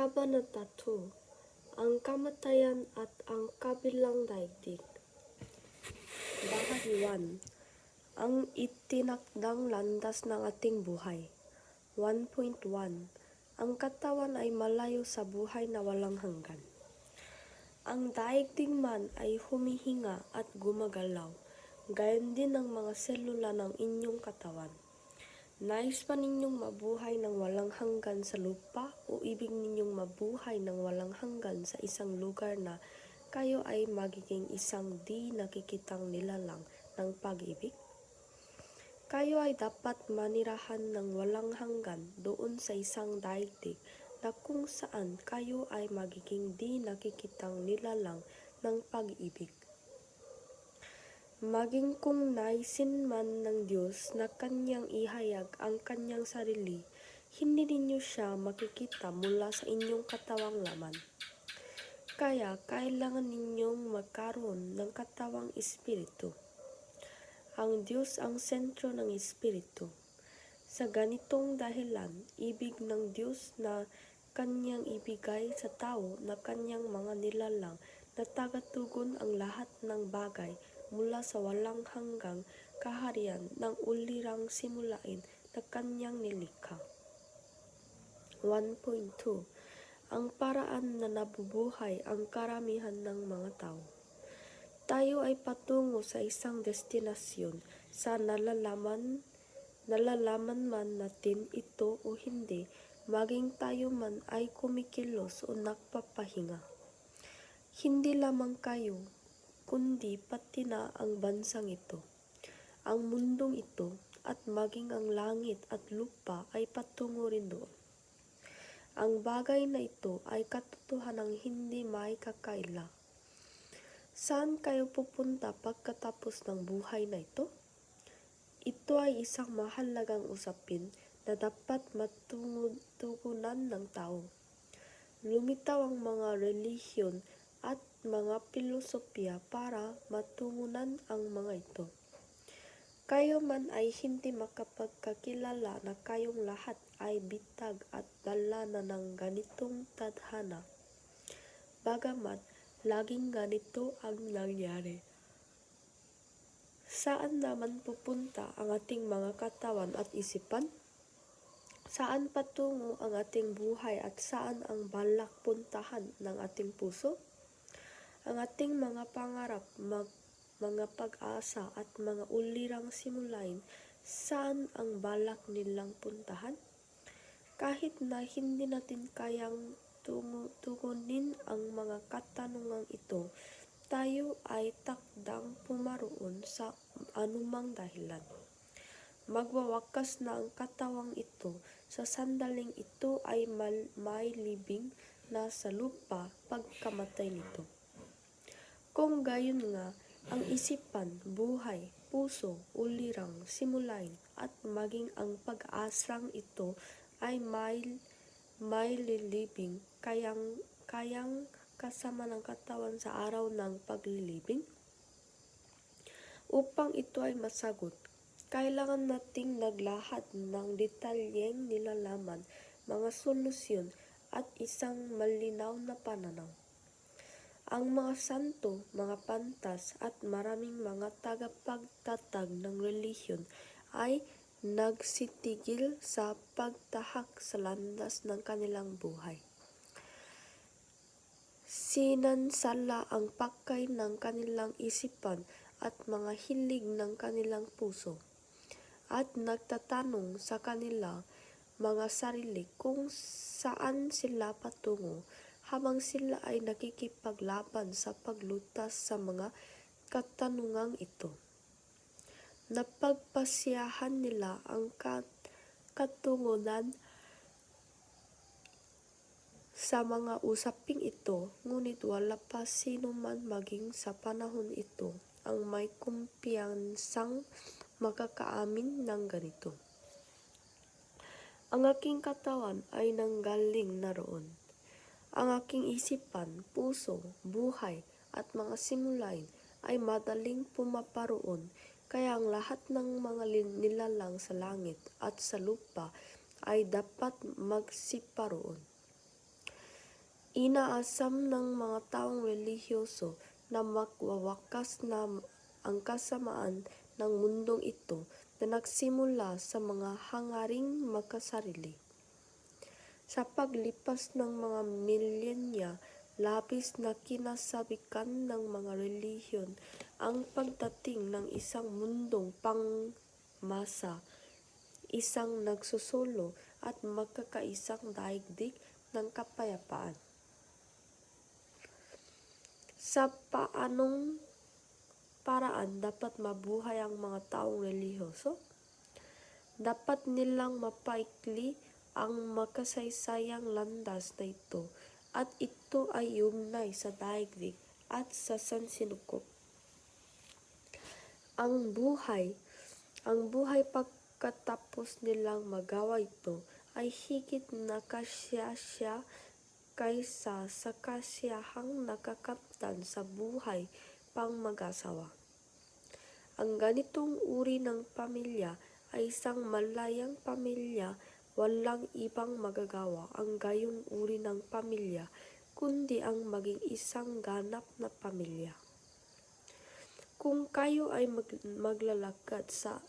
Kabanata 2, Ang Kamatayan at ang Kabilang Daigdig. Bahagi 1, Ang itinakdang landas ng ating buhay. 1.1, Ang katawan ay malayo sa buhay na walang hanggan. Ang daigdig man ay humihinga at gumagalaw, gayon din ang mga selula ng inyong katawan. Nais ba ninyong mabuhay ng walang hanggan sa lupa o ibig ninyong mabuhay ng walang hanggan sa isang lugar na kayo ay magiging isang di nakikitang nilalang ng pag-ibig? Kayo ay dapat manirahan ng walang hanggan doon sa isang daigdig na kung saan kayo ay magiging di nakikitang nilalang ng pag-ibig. Maging kung naisin man ng Diyos na kanyang ihayag ang kanyang sarili, hindi ninyo siya makikita mula sa inyong katawang laman. Kaya kailangan ninyong magkaroon ng katawang espiritu. Ang Diyos ang sentro ng espiritu. Sa ganitong dahilan, ibig ng Diyos na kanyang ibigay sa tao na kanyang mga nilalang na tagatugon ang lahat ng bagay mula sa walang hanggang kaharian ng ulirang simulain na kanyang nilikha. 1.2, Ang paraan na nabubuhay ang karamihan ng mga tao. Tayo ay patungo sa isang destinasyon sa nalalaman man natin ito o hindi, maging tayo man ay kumikilos o nagpapahinga. Hindi lamang kayo, kundi pati na ang bansang ito, ang mundong ito, at maging ang langit at lupa ay patungo rin doon. Ang bagay na ito ay katotohanang hindi maikakaila. Saan kayo pupunta pagkatapos ng buhay na ito? Ito ay isang mahalagang usapin na dapat matutugunan ng tao. Lumitaw ang mga relihiyon at mga pilosopiya para matungunan ang mga ito. Kayo man ay hindi makapagkakilala na kayong lahat ay bitag at dala na ng ganitong tadhana. Bagamat laging ganito ang nangyari. Saan naman pupunta ang ating mga katawan at isipan? Saan patungo ang ating buhay at saan ang balak puntahan ng ating puso? Ang ating mga pangarap, mga pag-asa at mga ulirang simulain, saan ang balak nilang puntahan? Kahit na hindi natin kayang tugunin ang mga katanungang ito, tayo ay takdang pumaroon sa anumang dahilan. Magwawakas na ang katawang ito sa sandaling ito ay may libing na sa lupa pagkamatay nito. Kung gayon nga, ang isipan, buhay, puso, ulirang, simulain, at maging ang pag-asang ito ay may lilibing, kayang kasama ng katawan sa araw ng paglilibing? Upang ito ay masagot, kailangan nating naglahad ng detalyeng nilalaman, mga solusyon, at isang malinaw na pananaw. Ang mga santo, mga pantas, at maraming mga tagapagtatag ng relihiyon ay nagsitigil sa pagtahak sa landas ng kanilang buhay. Sinansala ang pakay ng kanilang isipan at mga hilig ng kanilang puso, at nagtatanong sa kanila mga sarili kung saan sila patungo habang sila ay nakikipaglaban sa paglutas sa mga katanungang ito. Napagpasiyahan nila ang katungunan sa mga usaping ito, ngunit wala pa sino man maging sa panahon ito ang may kumpiyansang makakaamin ng ganito. Ang aking katawan ay nanggaling naroon. Ang aking isipan, puso, buhay, at mga simulain ay madaling pumaparoon, kaya ang lahat ng mga nilalang sa langit at sa lupa ay dapat magsiparoon. Inaasam ng mga taong relihiyoso na magwawakas na ang kasamaan ng mundong ito na nagsimula sa mga hangaring magkasarili. Sa paglipas ng mga milenya, labis na kinasabikan ng mga relihiyon ang pagdating ng isang mundong pangmasa, isang nagsusulo at magkakaisang daigdig ng kapayapaan. Sa paanong paraan dapat mabuhay ang mga taong relihiyoso? Dapat nilang mapaikli ang makasaysayang landas na ito at ito ay umnay sa daigdig at sa sansinukob. Ang buhay pagkatapos nilang magawa ito ay higit na kasiyasya kaysa sa kasiyahang nakakamtan sa buhay pang mag-asawa. Ang ganitong uri ng pamilya ay isang malayang pamilya, walang ibang magagawa ang gayong uri ng pamilya kundi ang maging isang ganap na pamilya. Kung kayo ay maglalakad sa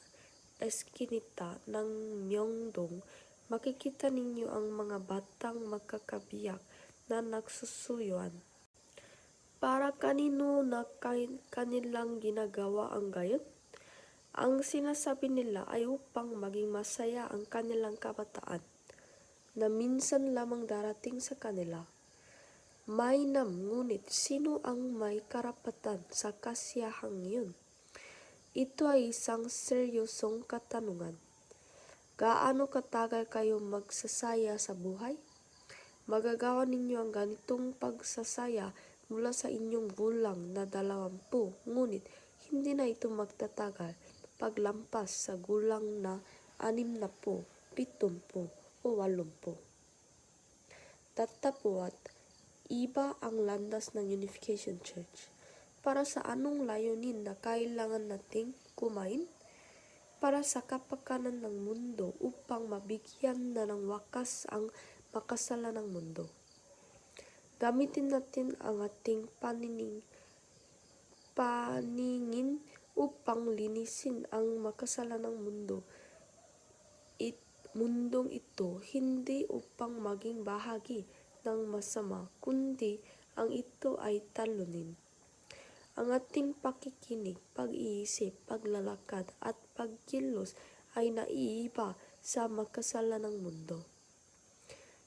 eskinita ng Myeongdong, makikita ninyo ang mga batang magkakabiyak na nagsusuyuan. Para kanino na kanilang ginagawa ang gayon? Ang sinasabi nila ay upang maging masaya ang kanilang kabataan, na minsan lamang darating sa kanila. Mainam, ngunit sino ang may karapatan sa kasiyahang iyon? Ito ay isang seryosong katanungan. Gaano katagal kayo magsasaya sa buhay? Magagawa ninyo ang ganitong pagsasaya mula sa inyong gulang na 20, ngunit hindi na ito magtatagal paglampas sa gulang na 60, 70 o 80. Datapwat, iba ang landas ng Unification Church. Para sa anong layunin na kailangan nating kumain? Para sa kapakanan ng mundo upang mabigyan na ng wakas ang makasalanang mundo. Gamitin natin ang ating paningin upang linisin ang makasalanang mundong ito, hindi upang maging bahagi ng masama, kundi ang ito ay talunin. Ang ating pakikinig, pag-iisip, paglalakad at pagkilos ay naiiba sa makasalanang mundo.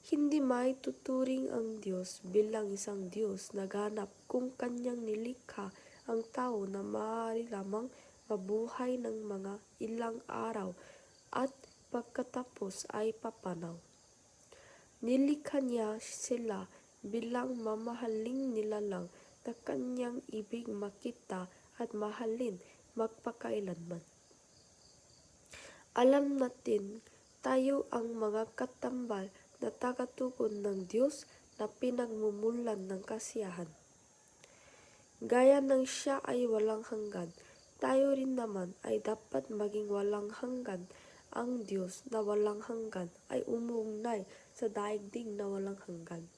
Hindi maituturing ang Diyos bilang isang Diyos na ganap kung kanyang nilikha ang tao na maaari lamang mabuhay ng mga ilang araw at pagkatapos ay papanaw. Nilikha niya sila bilang mamahaling nilalang na kanyang ibig makita at mahalin magpakailanman. Alam natin tayo ang mga katambal na tagatugon ng Diyos na pinagmumulan ng kasiyahan. Gaya ng siya ay walang hanggan, tayo rin naman ay dapat maging walang hanggan. Ang Diyos na walang hanggan ay umuugnay sa daigdig na walang hanggan.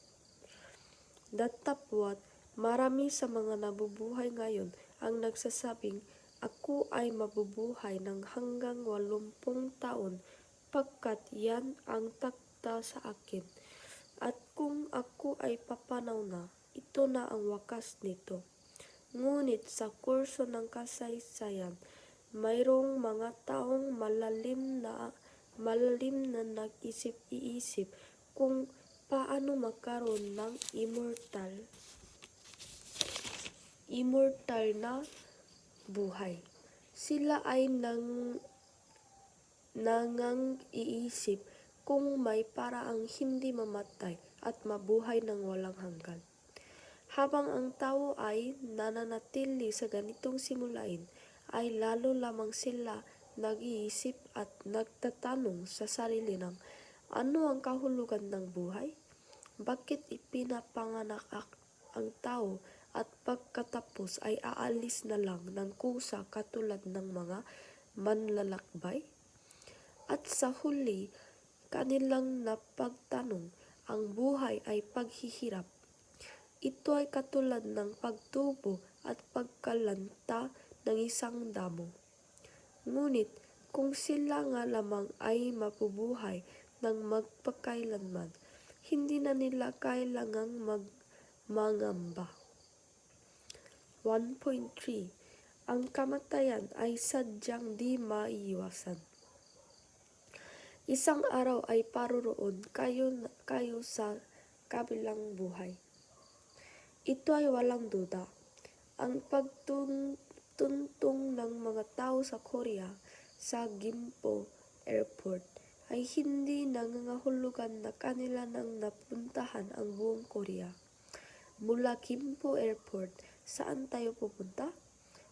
Datapwat, marami sa mga nabubuhay ngayon ang nagsasabing, ako ay mabubuhay ng hanggang 80 taon pagkat yan ang takda sa akin. At kung ako ay papanaw na, ito na ang wakas nito. Ngunit sa kurso ng kasaysayan, mayroong mga taong malalim na nag-isip-iisip kung paano magkaroon ng immortal na buhay. Sila ay nangang-iisip kung may paraang hindi mamatay at mabuhay ng walang hanggan. Habang ang tao ay nananatili sa ganitong simulain, ay lalo lamang sila nag-iisip at nagtatanong sa sarili ng, ano ang kahulugan ng buhay? Bakit ipinapanganak ang tao at pagkatapos ay aalis na lang ng kusa katulad ng mga manlalakbay? At sa huli, kanilang napagtanong, ang buhay ay paghihirap. Ito ay katulad ng pagtubo at pagkalanta ng isang damo. Ngunit kung sila nga lamang ay mabubuhay ng magpakailanman, hindi na nila kailangang mangamba. 1.3 Ang kamatayan ay sadyang di maiiwasan. Isang araw ay paroroon kayo sa kabilang buhay. Ito ay walang duda. Ang pagtuntong ng mga tao sa Korea sa Gimpo Airport ay hindi nangangahulugan na kanila nang napuntahan ang buong Korea. Mula Gimpo Airport, saan tayo pupunta?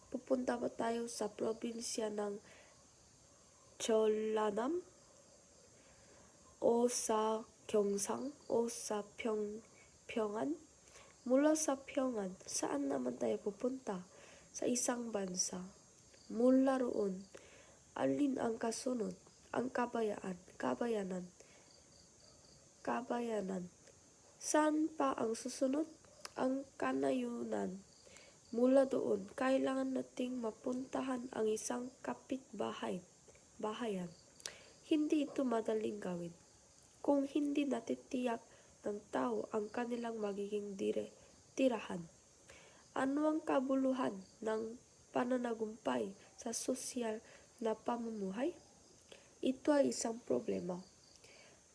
Pupunta ba tayo sa probinsya ng Jeollanam? O sa Gyeongsang? O sa Pyongan? Mula sa Pyongan, saan naman tayo pupunta? Sa isang bansa. Mula roon, alin ang kasunod? Ang kabayanan. Saan pa ang susunod? Ang kanayunan. Mula doon, kailangan nating mapuntahan ang isang bahayan. Hindi ito madaling gawin. Kung hindi natitiyak ng tao ang kanilang magiging tirahan. Ano ang kabuluhan ng pananagumpay sa sosyal na pamumuhay? Ito ay isang problema.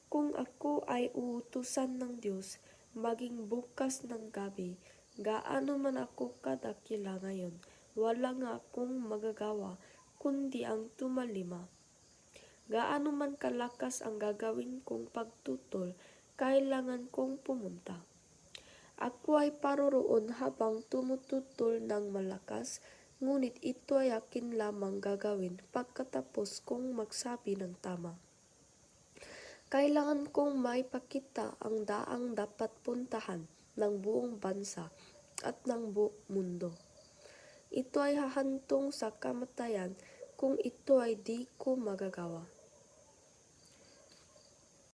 Kung ako ay uutusan ng Diyos maging bukas ng gabi, gaano man ako kadakila ngayon, wala nga akong magagawa kundi ang tumalima. Gaano man kalakas ang gagawin kong pagtutol, kailangan kong pumunta. Ako ay paroroon habang tumututol ng malakas, ngunit ito ay akin lamang gagawin pagkatapos kong magsabi ng tama. Kailangan kong maipakita ang daang dapat puntahan ng buong bansa at ng mundo. Ito ay hahantong sa kamatayan kung ito ay di ko magagawa.